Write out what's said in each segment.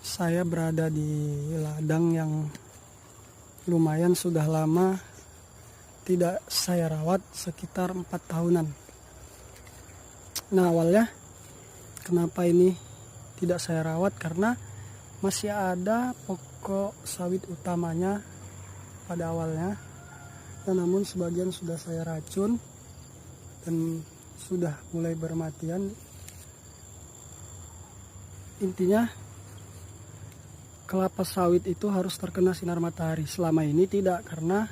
Saya berada di ladang yang lumayan sudah lama tidak saya rawat, sekitar 4 tahunan. Nah, awalnya kenapa ini tidak saya rawat, karena masih ada pokok sawit utamanya pada awalnya, dan namun sebagian sudah saya racun dan sudah mulai bermatian. Intinya kelapa sawit itu harus terkena sinar matahari. Selama ini tidak, karena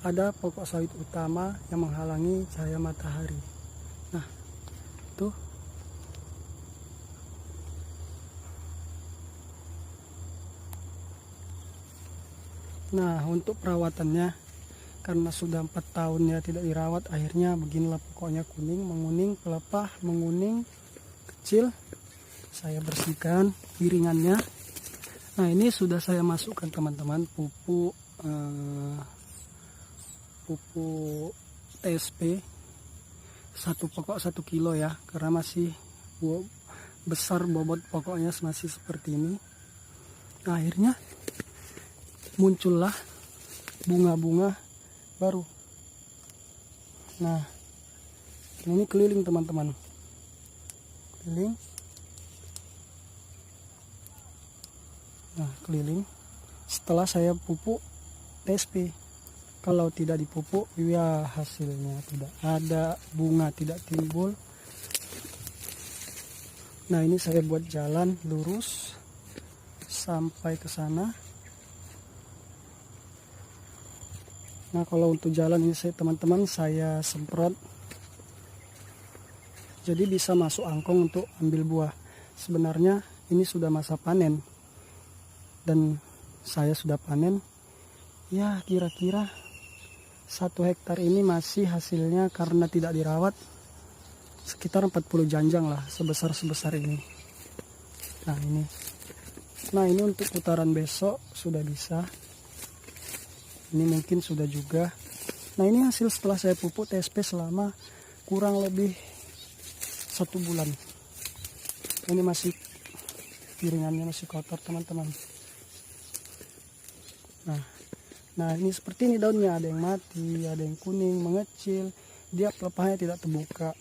ada pokok sawit utama yang menghalangi cahaya matahari. Nah, itu. Nah, untuk perawatannya, karena sudah 4 tahun ya tidak dirawat, akhirnya beginilah pokoknya, kuning, menguning, pelepah, menguning, kecil. Saya bersihkan piringannya. Nah, ini sudah saya masukkan teman-teman pupuk TSP 1 pokok 1 kilo ya, karena masih besar bobot pokoknya, masih seperti ini. Nah, akhirnya muncullah bunga-bunga baru. Nah, ini keliling teman-teman, keliling. Nah, keliling setelah saya pupuk TSP. Kalau tidak dipupuk, ya hasilnya tidak ada, bunga tidak timbul. Nah, ini saya buat jalan lurus sampai ke sana. Nah, kalau untuk jalan ini teman-teman saya semprot, jadi bisa masuk angkong untuk ambil buah. Sebenarnya ini sudah masa panen, dan saya sudah panen. Ya, kira-kira 1 hektar ini masih hasilnya, karena tidak dirawat, sekitar 40 janjang lah, sebesar ini. Nah, ini. Nah, ini untuk putaran besok sudah bisa. Ini mungkin sudah juga. Nah, ini hasil setelah saya pupuk TSP selama kurang lebih 1 bulan. Ini masih, piringannya masih kotor teman-teman. Nah, ini seperti ini daunnya, ada yang mati, ada yang kuning, mengecil, dia pelepahnya tidak terbuka.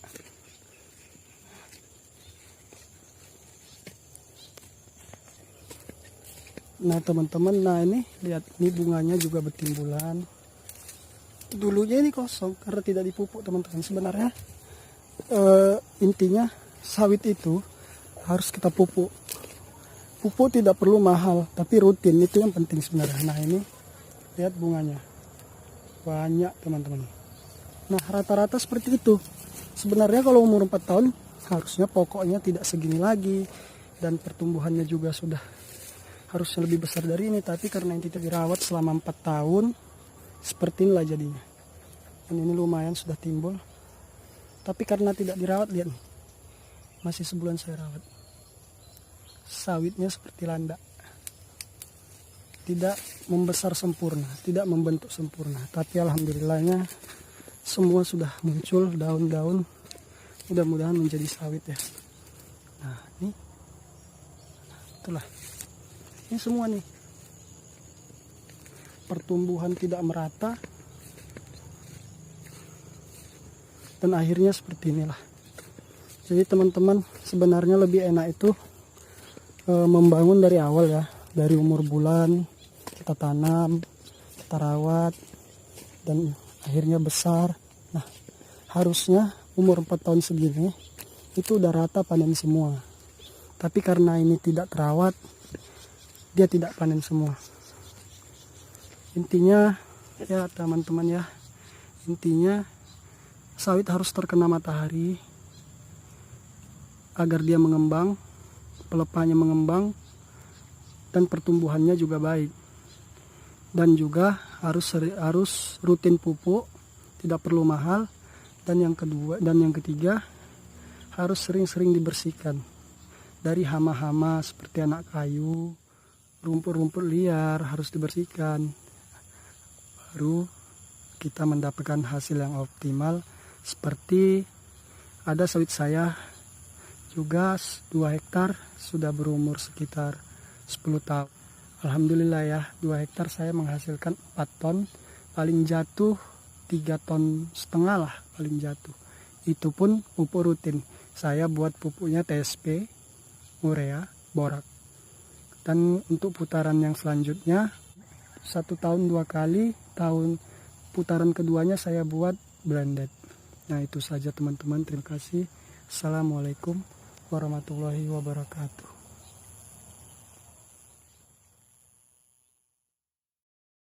Nah, teman-teman, nah ini lihat, ini bunganya juga bertimbulan. Dulunya ini kosong karena tidak dipupuk teman-teman. Sebenarnya intinya sawit itu harus kita pupuk. Pupuk tidak perlu mahal, tapi rutin, itu yang penting sebenarnya. Nah, ini lihat bunganya banyak teman-teman. Nah, rata-rata seperti itu. Sebenarnya kalau umur 4 tahun harusnya pokoknya tidak segini lagi, dan pertumbuhannya juga sudah harusnya lebih besar dari ini, tapi karena yang tidak dirawat selama 4 tahun, seperti inilah jadinya. Dan ini lumayan sudah timbul, tapi karena tidak dirawat, lihat nih, masih sebulan saya rawat. Sawitnya seperti landak, tidak membesar sempurna, tidak membentuk sempurna, tapi alhamdulillahnya semua sudah muncul daun-daun, mudah-mudahan menjadi sawit ya. Nah, ini, itulah, ini semua nih, pertumbuhan tidak merata, dan akhirnya seperti inilah. Jadi teman-teman, sebenarnya lebih enak itu membangun dari awal ya, dari umur bulan kita tanam, kita rawat, dan akhirnya besar. Nah, harusnya umur 4 tahun segini itu udah rata panen semua, tapi karena ini tidak terawat, dia tidak panen semua. Intinya ya teman-teman ya, intinya sawit harus terkena matahari agar dia mengembang, pelepahnya mengembang, dan pertumbuhannya juga baik. Dan juga harus rutin pupuk, tidak perlu mahal. Dan yang ketiga harus sering-sering dibersihkan dari hama-hama seperti anak kayu, rumput-rumput liar, harus dibersihkan. Baru kita mendapatkan hasil yang optimal. Seperti ada sawit saya juga 2 hektar sudah berumur sekitar 10 tahun. Alhamdulillah ya, 2 hektar saya menghasilkan 4 ton, paling jatuh 3 ton setengah lah paling jatuh. Itu pun pupuk rutin. Saya buat pupuknya TSP, urea, borak. Dan untuk putaran yang selanjutnya 1 tahun 2 kali, putaran keduanya saya buat blended. Nah itu saja teman-teman, terima kasih. Assalamualaikum warahmatullahi wabarakatuh.